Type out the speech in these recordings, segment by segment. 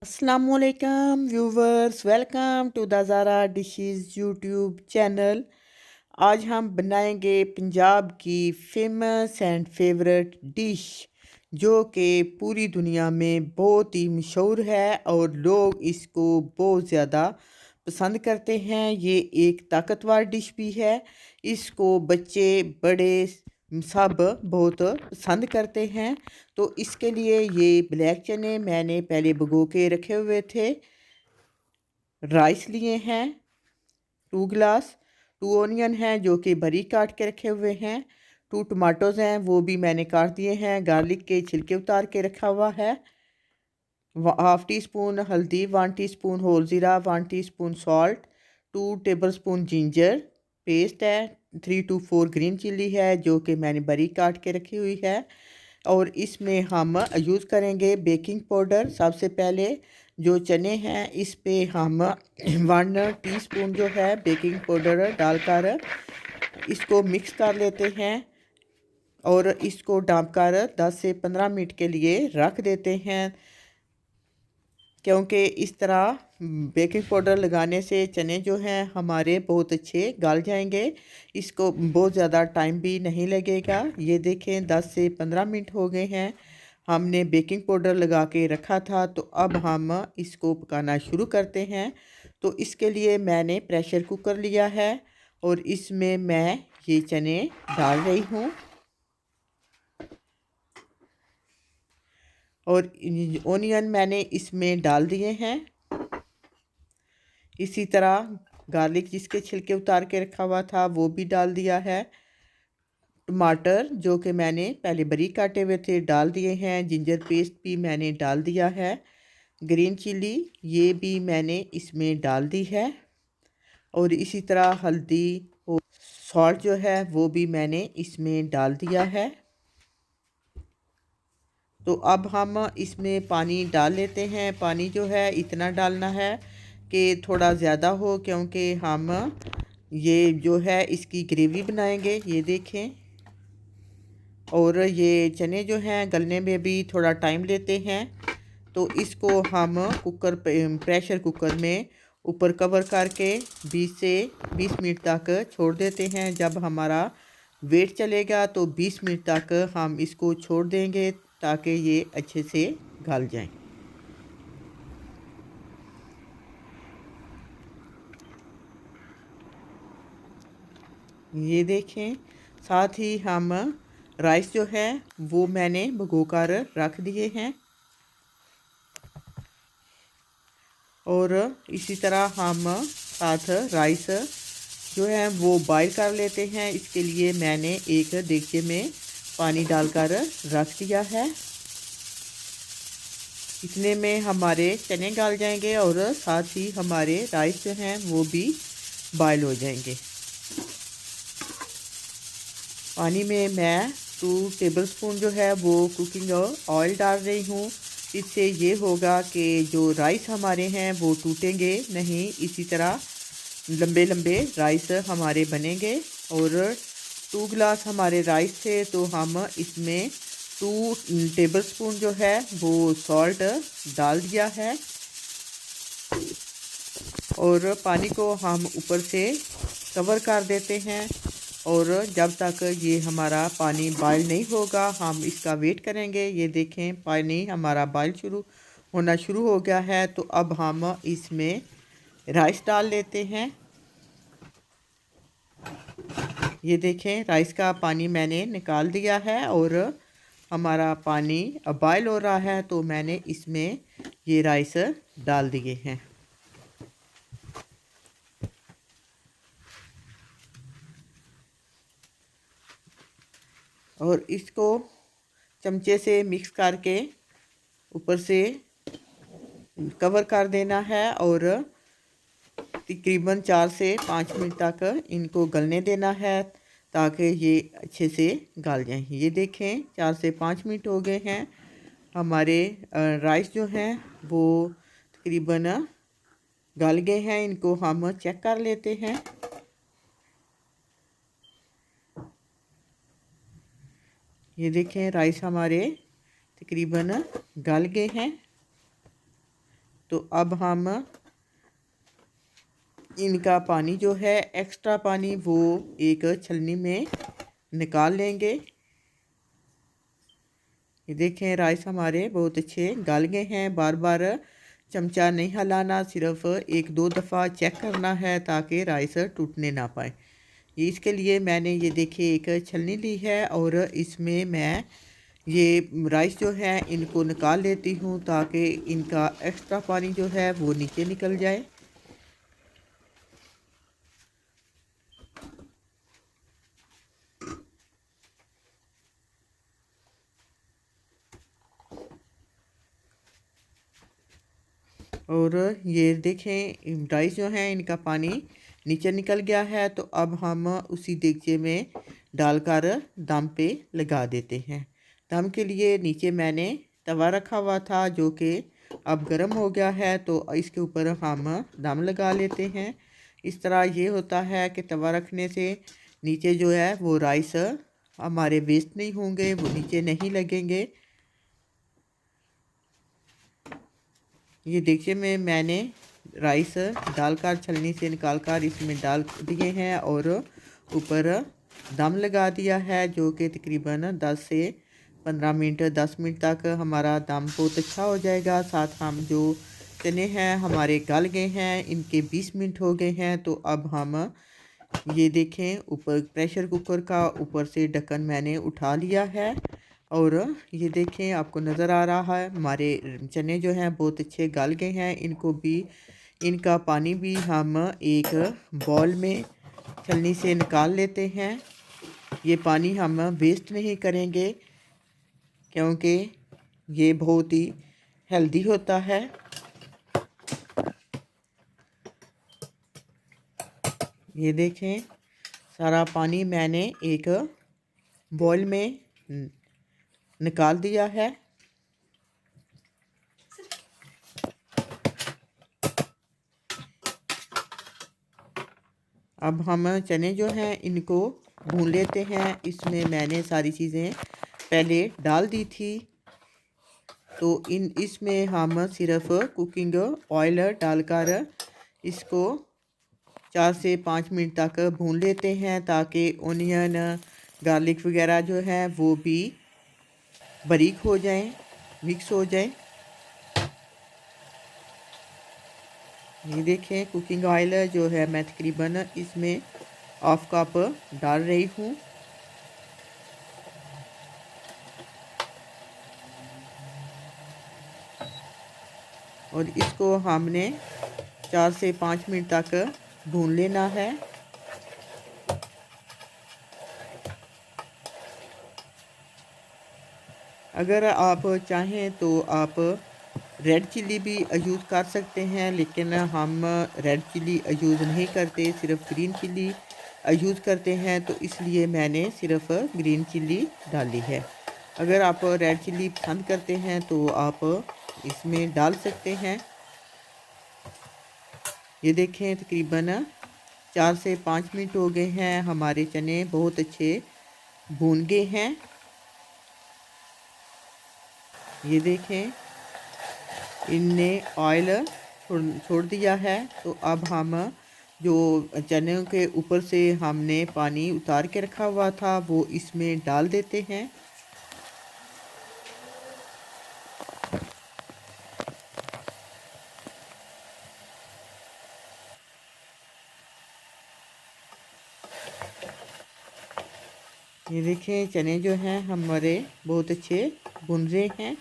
Assalamualaikum viewers, welcome to the Zara dishes YouTube channel. आज हम बनाएंगे पंजाब की फेमस एंड फेवरेट डिश जो कि पूरी दुनिया में बहुत ही मशहूर है और लोग इसको बहुत ज़्यादा पसंद करते हैं। ये एक ताकतवर डिश भी है। इसको बच्चे बड़े सब बहुत पसंद करते हैं। तो इसके लिए ये ब्लैक चने मैंने पहले भिगो के रखे हुए थे। राइस लिए हैं 2 गिलास। 2 ऑनियन हैं जो कि बारीक काट के रखे हुए हैं। 2 टमाटोज़ हैं, वो भी मैंने काट दिए हैं। गार्लिक के छिलके उतार के रखा हुआ है। हाफ़ टी स्पून हल्दी, 1 टीस्पून होल ज़ीरा, 1 teaspoon salt, 2 tablespoon ginger paste है। 3 to 4 ग्रीन चिल्ली है जो कि मैंने बारीक काट के रखी हुई है। और इसमें हम यूज़ करेंगे बेकिंग पाउडर। सबसे पहले जो चने हैं इस पे हम 1 टीस्पून जो है बेकिंग पाउडर डालकर इसको मिक्स कर लेते हैं और इसको ढक कर 10 से 15 मिनट के लिए रख देते हैं, क्योंकि इस तरह बेकिंग पाउडर लगाने से चने जो हैं हमारे बहुत अच्छे गल जाएंगे। इसको बहुत ज़्यादा टाइम भी नहीं लगेगा। ये देखें 10 से 15 मिनट हो गए हैं। हमने बेकिंग पाउडर लगा के रखा था, तो अब हम इसको पकाना शुरू करते हैं। तो इसके लिए मैंने प्रेशर कुकर लिया है और इसमें मैं ये चने डाल रही हूँ और ओनियन मैंने इसमें डाल दिए हैं। इसी तरह गार्लिक जिसके छिलके उतार के रखा हुआ था वो भी डाल दिया है। टमाटर जो कि मैंने पहले बारीक काटे हुए थे डाल दिए हैं। जिंजर पेस्ट भी मैंने डाल दिया है। ग्रीन चिली ये भी मैंने इसमें डाल दी है। और इसी तरह हल्दी और सॉल्ट जो है वो भी मैंने इसमें डाल दिया है। तो अब हम इसमें पानी डाल लेते हैं। पानी जो है इतना डालना है कि थोड़ा ज़्यादा हो, क्योंकि हम ये जो है इसकी ग्रेवी बनाएंगे। ये देखें, और ये चने जो हैं गलने में भी थोड़ा टाइम लेते हैं। तो इसको हम प्रेशर कुकर में ऊपर कवर करके 20 से 20 मिनट तक छोड़ देते हैं। जब हमारा वेट चलेगा तो 20 मिनट तक हम इसको छोड़ देंगे ताकि ये अच्छे से गल जाएं। ये देखें, साथ ही हम राइस जो है वो मैंने भिगोकर रख दिए हैं और इसी तरह हम साथ राइस जो है वो बॉईल कर लेते हैं। इसके लिए मैंने एक देगचे में पानी डालकर रख दिया है। इतने में हमारे चने गल जाएंगे और साथ ही हमारे राइस जो हैं वो भी बॉईल हो जाएंगे। पानी में मैं 2 टेबलस्पून जो है वो कुकिंग ऑयल डाल रही हूँ। इससे ये होगा कि जो राइस हमारे हैं वो टूटेंगे नहीं। इसी तरह लंबे लंबे राइस हमारे बनेंगे। और 2 गिलास हमारे राइस थे तो हम इसमें 2 टेबलस्पून जो है वो सॉल्ट डाल दिया है और पानी को हम ऊपर से कवर कर देते हैं। और जब तक ये हमारा पानी बॉयल नहीं होगा हम इसका वेट करेंगे। ये देखें, पानी हमारा बॉयल होना शुरू हो गया है। तो अब हम इसमें राइस डाल लेते हैं। ये देखें, राइस का पानी मैंने निकाल दिया है और हमारा पानी अब बॉयल हो रहा है। तो मैंने इसमें ये राइस डाल दिए हैं और इसको चमचे से मिक्स करके ऊपर से कवर कर देना है और तकरीबन 4 से 5 मिनट तक इनको गलने देना है ताकि ये अच्छे से गल जाएं। ये देखें, 4 से 5 मिनट हो गए हैं। हमारे राइस जो हैं वो तकरीबन गल गए हैं। इनको हम चेक कर लेते हैं। ये देखें, राइस हमारे तकरीबन गल गए हैं। तो अब हम इनका पानी जो है एक्स्ट्रा पानी वो एक छलनी में निकाल लेंगे। ये देखें राइस हमारे बहुत अच्छे गल गए हैं। बार बार चमचा नहीं हिलाना, सिर्फ एक दो दफ़ा चेक करना है ताकि राइस टूटने ना पाए। ये इसके लिए मैंने ये देखिए एक छलनी ली है और इसमें मैं ये राइस जो है इनको निकाल लेती हूँ ताकि इनका एक्स्ट्रा पानी जो है वो नीचे निकल जाए। और ये देखें राइस जो है इनका पानी नीचे निकल गया है। तो अब हम उसी देगचे में डालकर दम पे लगा देते हैं। दम के लिए नीचे मैंने तवा रखा हुआ था जो कि अब गर्म हो गया है, तो इसके ऊपर हम दम लगा लेते हैं। इस तरह ये होता है कि तवा रखने से नीचे जो है वो राइस हमारे वेस्ट नहीं होंगे, वो नीचे नहीं लगेंगे। ये देखिए मैंने राइस डालकर छलनी से निकालकर इसमें डाल दिए हैं और ऊपर दम लगा दिया है जो कि तकरीबन 10 से 15 मिनट 10 मिनट तक हमारा दम बहुत अच्छा हो जाएगा। साथ हम जो चने हैं हमारे गल गए हैं, इनके 20 मिनट हो गए हैं। तो अब हम ये देखें ऊपर प्रेशर कुकर का ऊपर से ढक्कन मैंने उठा लिया है और ये देखें आपको नज़र आ रहा है हमारे चने जो हैं बहुत अच्छे गल गए हैं। इनको भी इनका पानी भी हम एक बॉल में छलनी से निकाल लेते हैं। ये पानी हम वेस्ट नहीं करेंगे क्योंकि ये बहुत ही हेल्दी होता है। ये देखें सारा पानी मैंने एक बॉल में निकाल दिया है। अब हम चने जो हैं इनको भून लेते हैं। इसमें मैंने सारी चीज़ें पहले डाल दी थी, तो इसमें हम सिर्फ कुकिंग ऑयल डालकर इसको 4 से 5 मिनट तक भून लेते हैं ताकि ओनियन गार्लिक वगैरह जो है वो भी बारीक हो जाएं, मिक्स हो जाएं। ये देखें कुकिंग ऑयल जो है मैं तकरीबन इसमें हाफ कप डाल रही हूँ। और इसको हमने 4 से 5 मिनट तक भून लेना है। अगर आप चाहें तो आप रेड चिल्ली भी यूज़ कर सकते हैं, लेकिन हम रेड चिल्ली यूज़ नहीं करते, सिर्फ ग्रीन चिल्ली यूज़ करते हैं, तो इसलिए मैंने सिर्फ ग्रीन चिल्ली डाली है। अगर आप रेड चिल्ली पसंद करते हैं तो आप इसमें डाल सकते हैं। ये देखें तकरीबन 4 से 5 मिनट हो गए हैं, हमारे चने बहुत अच्छे भून गए हैं। ये देखें इनने ऑयल छोड़ दिया है। तो अब हम जो चने के ऊपर से हमने पानी उतार के रखा हुआ था वो इसमें डाल देते हैं। ये देखें चने जो हैं हमारे बहुत अच्छे भुन रहे हैं।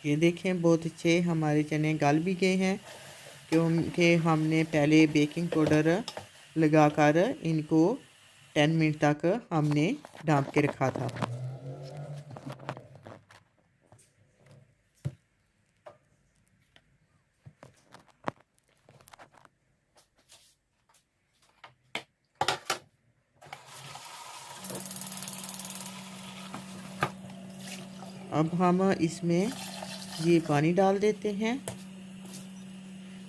ये देखें बहुत अच्छे हमारे चने गल भी गए हैं क्योंकि हमने पहले बेकिंग पाउडर लगाकर इनको 10 मिनट तक हमने ढाँप के रखा था। अब हम इसमें ये पानी डाल देते हैं।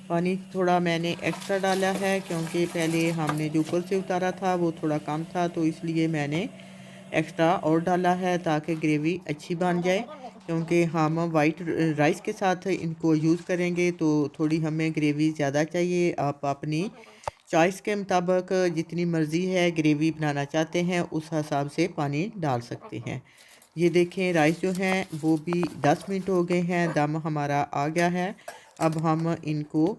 पानी थोड़ा मैंने एक्स्ट्रा डाला है क्योंकि पहले हमने जो ऊपर से उतारा था वो थोड़ा कम था, तो इसलिए मैंने एक्स्ट्रा और डाला है ताकि ग्रेवी अच्छी बन जाए। क्योंकि हम वाइट राइस के साथ इनको यूज़ करेंगे तो थोड़ी हमें ग्रेवी ज़्यादा चाहिए। आप अपनी चॉइस के मुताबिक जितनी मर्ज़ी है ग्रेवी बनाना चाहते हैं उस हिसाब से पानी डाल सकते हैं। ये देखें राइस जो हैं वो भी 10 मिनट हो गए हैं, दम हमारा आ गया है। अब हम इनको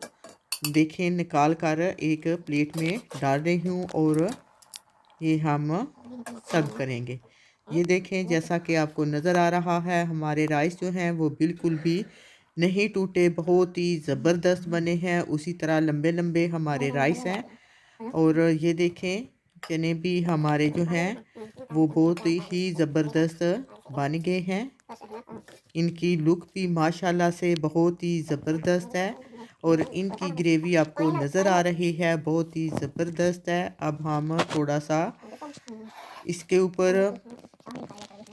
देखें निकाल कर एक प्लेट में डाल रही हूँ और ये हम सर्व करेंगे। ये देखें जैसा कि आपको नज़र आ रहा है हमारे राइस जो हैं वो बिल्कुल भी नहीं टूटे, बहुत ही ज़बरदस्त बने हैं। उसी तरह लंबे लंबे हमारे राइस हैं और ये देखें चने भी हमारे जो हैं वो बहुत ही ज़बरदस्त बन गए हैं। इनकी लुक भी माशाल्लाह से बहुत ही ज़बरदस्त है और इनकी ग्रेवी आपको नज़र आ रही है बहुत ही ज़बरदस्त है। अब हम थोड़ा सा इसके ऊपर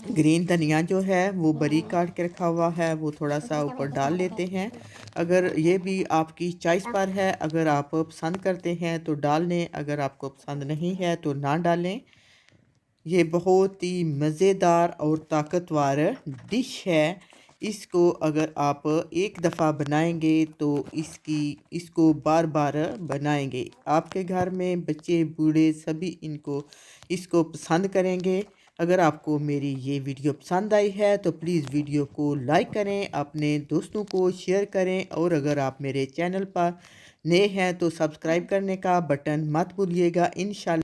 ग्रीन धनिया जो है वो बारीक काट के रखा हुआ है वो थोड़ा सा ऊपर डाल लेते हैं। अगर ये भी आपकी चॉइस पर है, अगर आप पसंद करते हैं तो डाल लें, अगर आपको पसंद नहीं है तो ना डालें। ये बहुत ही मज़ेदार और ताकतवर डिश है। इसको अगर आप एक दफ़ा बनाएंगे तो इसको बार बार बनाएंगे। आपके घर में बच्चे बूढ़े सभी इसको पसंद करेंगे। अगर आपको मेरी ये वीडियो पसंद आई है तो प्लीज़ वीडियो को लाइक करें, अपने दोस्तों को शेयर करें और अगर आप मेरे चैनल पर नए हैं तो सब्सक्राइब करने का बटन मत भूलिएगा। इंशाल्लाह